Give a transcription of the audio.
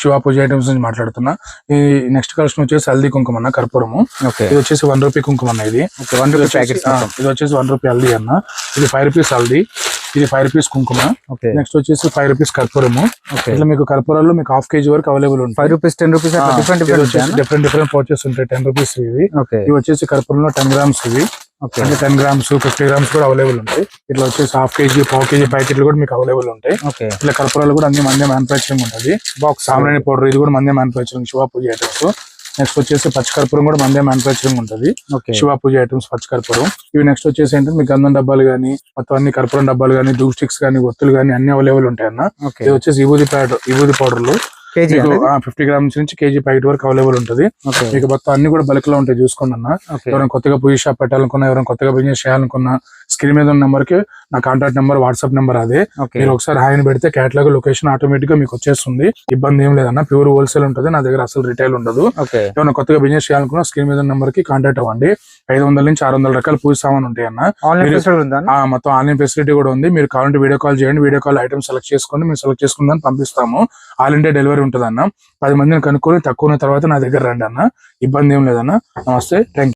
శివ పూజ items నుంచి మాట్లాడుతున్నా. ఈ నెక్స్ట్ కలెక్షన్ వచ్చేసి హల్దీ కుంకుమ అన్న, కర్పూరము. ఇది వచ్చేసి 1 రూపీ కుంకుమ అన్న. ఇది 1 రూపీ ప్యాకెట్. ఇది వచ్చేసి 1 రూపీ హల్దీ అన్న. ఇది 5 రూపీస్ హల్దీ, ఇది 5 రూపీస్ కుంకుమ. నెక్స్ట్ వచ్చేసి 5 రూపీస్ కర్పూరము. ఇట్లా మీకు కర్పూరాలు మీకు హాఫ్ కేజీ వరకు అవైలబుల్ ఉంటాయి. 5 రూపీస్ 10 రూపీస్ డిఫరెంట్ పౌచెస్ ఉంటాయి. 10 రూపీస్ ఇవి. ఇవి వచ్చేసి కర్పూరంలో 10 గ్రామ్స్ ఇవి. అంటే 10 గ్రామ్స్ 50 గ్రామ్స్ కూడా అవైలబుల్ ఉంటాయి. ఇట్లా వచ్చేసి హాఫ్ కేజీ పావు కేజీ ప్యాకెట్లు కూడా మీకు అవైలబుల్ ఉంటాయి. ఇట్లా కర్పూరాలు కూడా అన్ని మందే మ్యానుఫాక్చరింగ్ ఉంటుంది. బాక్స్ సామాన్య పౌడర్ ఇది కూడా మందే మ్యానుఫాక్చరింగ్ శివ పూజ ఐటమ్స్. నెక్స్ట్ వచ్చేసి పచ్చకర్పూరం కూడా మందే మ్యానుఫాక్చరింగ్ ఉంటుంది. శివ పూజ ఐటమ్స్ పచ్చకర్పూరం. ఇవి నెక్స్ట్ వచ్చేసి ఏంటంటే మీకు గంధం డబ్బాలు కానీ మొత్తం అన్ని కర్పూరం డబ్బాలు కానీ ధూప్ స్టిక్స్ కానీ ఒత్తులు కానీ అన్ని అవైలబుల్ ఉంటాయి అన్న. ఇది వచ్చేసి విభూది పౌడర్లు 50 గ్రామ్స్ నుంచి కేజీ ప్యాకెట్ వరకు అవైలబుల్ ఉంటుంది. మీకు మొత్తం అన్ని కూడా బల్క్ లో ఉంటాయి. చూసుకోండి అన్న. ఎవరైనా కొత్తగా పూజ షాప్ పెట్టాలనుకున్నా, ఎవరైనా కొత్తగా బిజినెస్ చేయాలనుకున్నా స్క్రీన్ మీద ఉన్న నెంబర్ కి నా కాంటాక్ట్ నెంబర్, వాట్సాప్ నెంబర్ అదే. మీరు ఒకసారి హాయిని పెడితే కేటలాగ్ లొకేషన్ ఆటోమేటిక్ గా మీకు వచ్చేస్తుంది. ఇబ్బంది ఏం లేదన్న. ప్యూర్ హోల్సేల్ ఉంటుంది నా దగ్గర, అసలు రిటైల్ ఉండదు. ఏమైనా కొత్తగా బిజినెస్ చేయాలనుకున్నా స్క్రీన్ మీద నెంబర్ కి కాంటాక్ట్ అవ్వండి. 500 నుంచి 600 రకాల పూజ సామాన్ ఉంటాయి అన్న. మొత్తం ఆన్లైన్ ఫెసిలిటీ కూడా ఉంది. మీరు కావాలంటే వీడియో కాల్ చేయండి. వీడియో కాల్ ఐటమ్ సెలెక్ట్ చేసుకోండి. మేము సెలెక్ట్ చేసుకుందని పంపిస్తాము. ఆల్ ఇండియా డెలివరీ ఉంటుంది అన్న. 10 మందిని కనుక్కొని తక్కువ తర్వాత నా దగ్గర రండి అన్న. ఇబ్బంది ఏం లేదన్న. నమస్తే, థ్యాంక్ యూ.